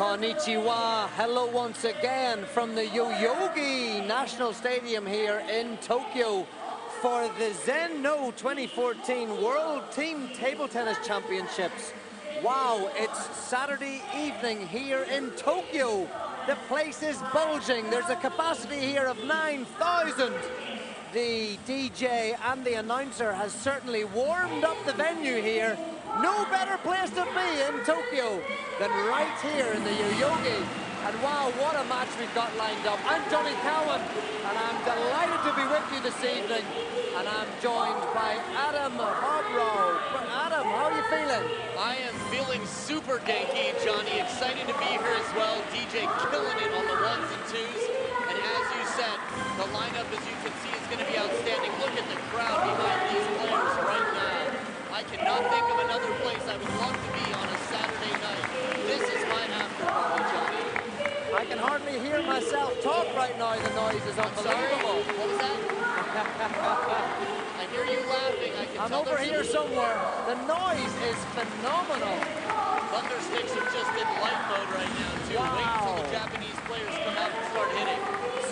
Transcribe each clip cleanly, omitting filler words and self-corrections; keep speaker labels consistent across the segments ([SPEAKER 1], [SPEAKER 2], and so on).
[SPEAKER 1] Konnichiwa, hello once again from the Yoyogi National Stadium here in Tokyo for the Zen-No 2014 World Team Table Tennis Championships. Wow, it's Saturday evening here in Tokyo. The place is bulging. There's a capacity here of 9,000. The DJ and the announcer has certainly warmed up the venue here. No better place to be in Tokyo than right here in the Yoyogi. And wow, what a match we've got lined up. I'm Johnny Cowan, and I'm delighted to be with you this evening. And I'm joined by Adam Hobrow. Adam, how are you feeling?
[SPEAKER 2] I am feeling super Genki, Johnny. Excited to be here as well. DJ killing it on the ones and twos. And as you said, the lineup, as you can see, is going to be outstanding. Look at the crowd behind these players right now. I cannot think of another place I would love to be on a Saturday night. This is my after party, Johnny.
[SPEAKER 1] I can hardly hear myself talk right now. The noise is unbelievable.
[SPEAKER 2] What was that? I hear you laughing.
[SPEAKER 1] I'm over here somewhere. The noise is phenomenal.
[SPEAKER 2] Thundersticks are just in light mode right now, too.
[SPEAKER 1] Wow.
[SPEAKER 2] Wait until the Japanese players come out and start hitting.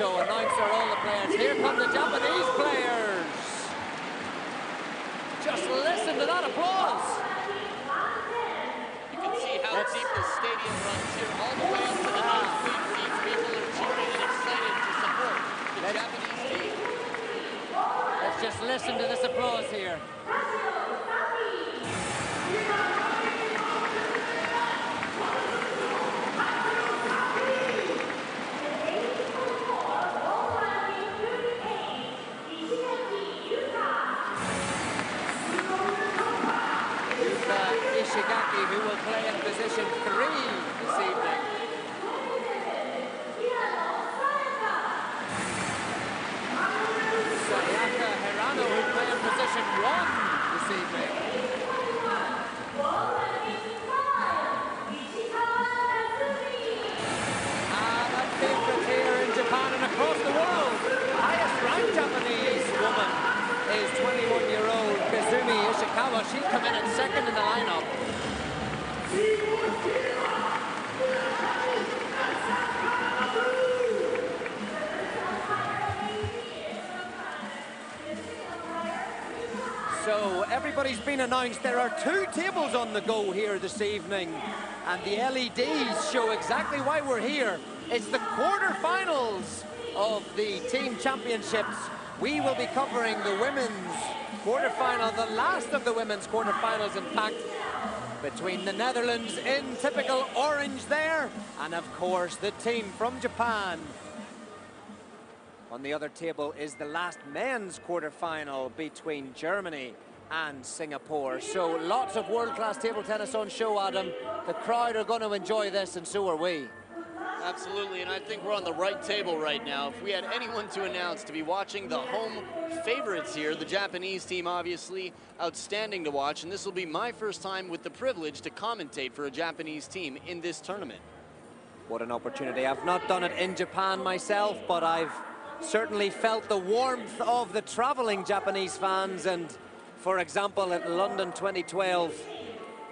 [SPEAKER 1] So announcer all the players. Here come the Japanese players. Just listen to that applause.
[SPEAKER 2] You can see how deep the stadium runs here, all the way up to the nosebleed seats. People are cheering and excited to support the Japanese team.
[SPEAKER 1] Let's just listen to this applause here. Ishigaki, who will play in position 3 this evening. Sayaka Hirano, who play in position 1 this evening. And a favorite here in Japan and across the world. Highest ranked Japanese woman is 21-year-old Kazumi Ishikawa. She'll come in at second in the lineup. So everybody's been announced. There are 2 tables on the go here this evening, and the LEDs show exactly why we're here. It's the quarterfinals of the team championships. We will be covering the women's quarterfinal, the last of the women's quarterfinals, in fact, between the Netherlands in typical orange there, and of course the team from Japan. On the other table is the last men's quarterfinal between Germany and Singapore. So lots of world-class table tennis on show, Adam. The crowd are going to enjoy this, and so are we.
[SPEAKER 2] Absolutely, and I think we're on the right table right now. If we had anyone to announce to be watching the home favorites here, the Japanese team, obviously outstanding to watch, and this will be my first time with the privilege to commentate for a Japanese team in this tournament.
[SPEAKER 1] What an opportunity. I've not done it in Japan myself, but I've certainly felt the warmth of the traveling Japanese fans. And for example, at London 2012,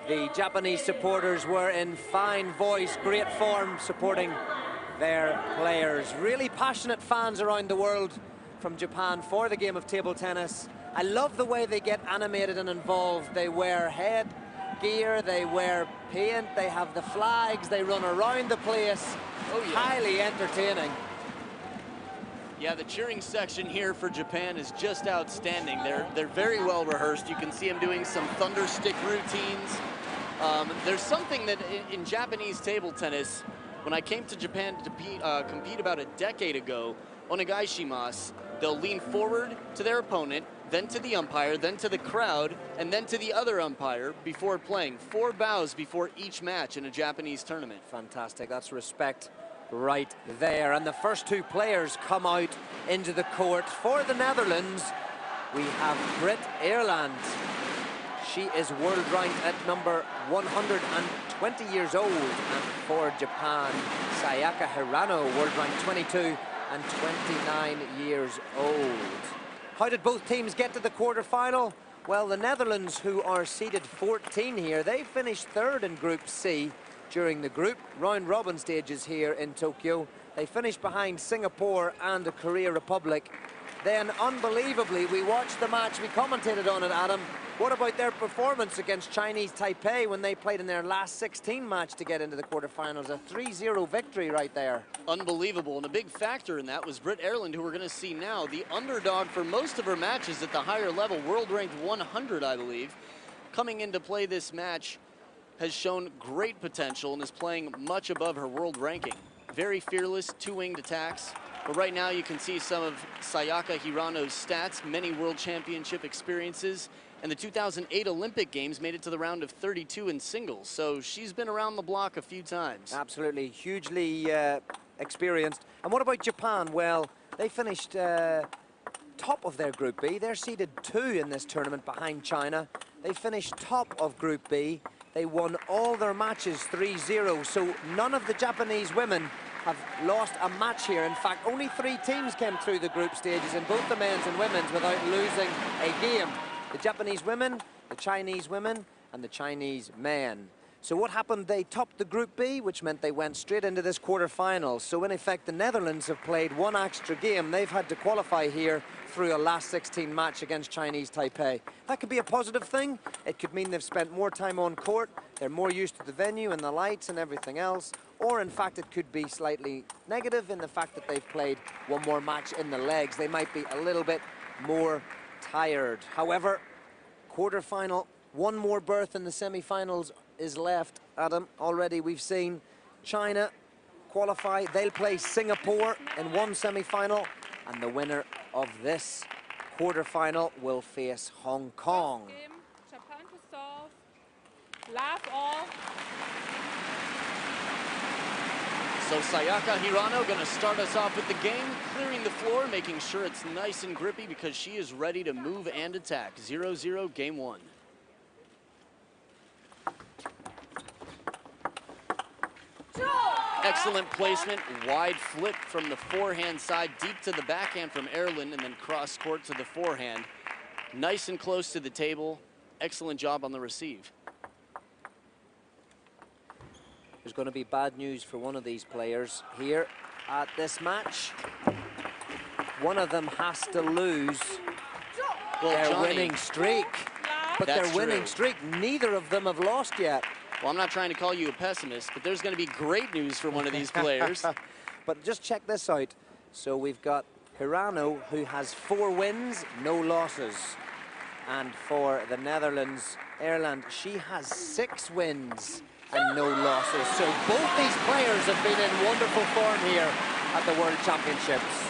[SPEAKER 1] the Japanese supporters were in fine voice, great form, supporting their players. Really passionate fans around the world from Japan for the game of table tennis. I love the way they get animated and involved. They wear head gear, they wear paint, they have the flags, they run around the place.
[SPEAKER 2] Oh, yeah.
[SPEAKER 1] Highly entertaining.
[SPEAKER 2] Yeah, the cheering section here for Japan is just outstanding. They're very well rehearsed. You can see them doing some thunderstick routines. There's something that in Japanese table tennis, when I came to Japan to compete about a decade ago, onegaishimasu, they'll lean forward to their opponent, then to the umpire, then to the crowd, and then to the other umpire before playing. 4 bows before each match in a Japanese tournament.
[SPEAKER 1] Fantastic, that's respect right there. And the first 2 players come out into the court. For the Netherlands, we have Britt Eerland. She is world ranked at number 120 years old. And for Japan, Sayaka Hirano, world ranked 22 and 29 years old. How did both teams get to the quarterfinal? Well, the Netherlands, who are seeded 14 here, they finished 3rd in Group C. during the group round-robin stages here in Tokyo. They finished behind Singapore and the Korea Republic. Then, unbelievably, we watched the match, we commentated on it, Adam. What about their performance against Chinese Taipei when they played in their last 16 match to get into the quarterfinals? A 3-0 victory right there.
[SPEAKER 2] Unbelievable, and a big factor in that was Britt Ehrland, who we're going to see now, the underdog for most of her matches at the higher level, world ranked 100, I believe. Coming into play this match, has shown great potential and is playing much above her world ranking. Very fearless, two-winged attacks. But right now you can see some of Sayaka Hirano's stats, many world championship experiences, and the 2008 Olympic Games made it to the round of 32 in singles. So she's been around the block a few times.
[SPEAKER 1] Absolutely, hugely experienced. And what about Japan? Well, they finished top of their Group B. They're seeded 2 in this tournament behind China. They finished top of Group B. They won all their matches 3-0. So none of the Japanese women have lost a match here. In fact, only 3 teams came through the group stages in both the men's and women's without losing a game. The Japanese women, the Chinese women, and the Chinese men. So what happened? They topped the Group B, which meant they went straight into this quarterfinal. So in effect, the Netherlands have played 1 extra game. They've had to qualify here through a last 16 match against Chinese Taipei. That could be a positive thing. It could mean they've spent more time on court. They're more used to the venue and the lights and everything else. Or in fact, it could be slightly negative in the fact that they've played 1 more match in the legs. They might be a little bit more tired. However, quarterfinal, 1 more berth in the semi-finals is left, Adam. Already we've seen China qualify. They'll play Singapore in 1 semi-final, and the winner of this quarterfinal will face Hong Kong.
[SPEAKER 3] Japan to solve. Love all.
[SPEAKER 2] So Sayaka Hirano going to start us off with the game, clearing the floor, making sure it's nice and grippy because she is ready to move and attack. 0-0, game 1. Excellent placement, wide flip from the forehand side, deep to the backhand from Ehrland, and then cross court to the forehand. Nice and close to the table. Excellent job on the receive.
[SPEAKER 1] There's going to be bad news for one of these players here at this match. One of them has to lose their winning streak. But their winning streak, neither of them have lost yet.
[SPEAKER 2] Well, I'm not trying to call you a pessimist, but there's going to be great news for one of these players.
[SPEAKER 1] But just check this out. So we've got Hirano, who has 4 wins, no losses. And for the Netherlands, Ehrland, she has 6 wins and no losses. So both these players have been in wonderful form here at the World Championships.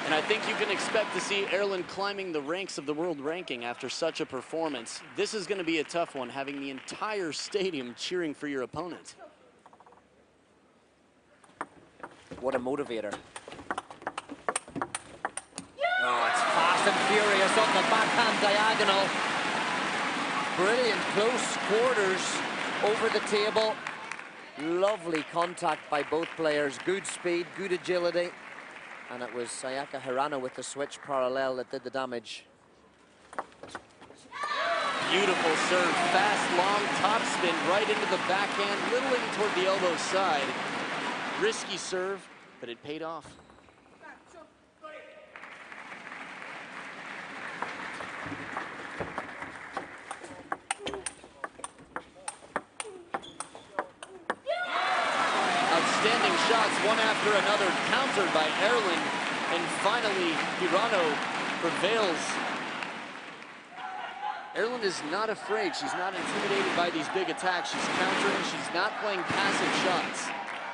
[SPEAKER 2] And I think you can expect to see Ehrland climbing the ranks of the world ranking after such a performance. This is going to be a tough one, having the entire stadium cheering for your opponent.
[SPEAKER 1] What a motivator. Oh, it's fast and furious on the backhand diagonal. Brilliant close quarters over the table. Lovely contact by both players. Good speed, good agility. And it was Sayaka Hirano with the switch parallel that did the damage.
[SPEAKER 2] Beautiful serve, fast, long top spin right into the backhand, little in toward the elbow side. Risky serve, but it paid off. Outstanding shots, one after another, countered by Ehrland, and finally Hirano prevails. Ehrland is not afraid. She's not intimidated by these big attacks. She's countering. She's not playing passive shots.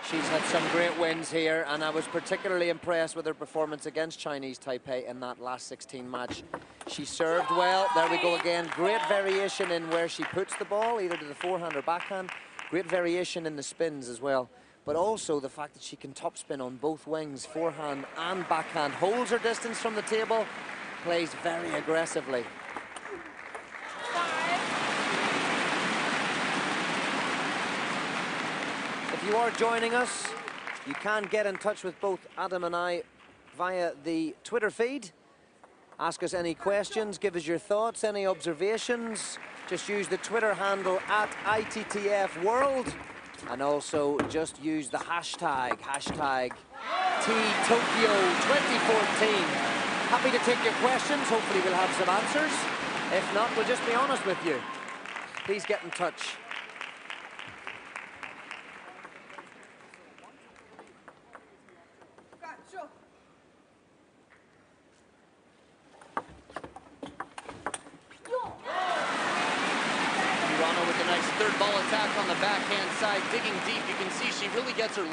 [SPEAKER 1] She's had some great wins here, and I was particularly impressed with her performance against Chinese Taipei in that last 16 match. She served well. There we go again. Great variation in where she puts the ball, either to the forehand or backhand. Great variation in the spins as well. But also the fact that she can topspin on both wings, forehand and backhand, holds her distance from the table, plays very aggressively. If you are joining us, you can get in touch with both Adam and I via the Twitter feed. Ask us any questions, give us your thoughts, any observations. Just use the Twitter handle @ITTF World. And also just use the hashtag #TTokyo2014. Happy to take your questions. Hopefully we'll have some answers. If not, we'll just be honest with you. Please get in touch.
[SPEAKER 2] With a nice third ball attack on the backhand side, digging deep. You can see she really gets her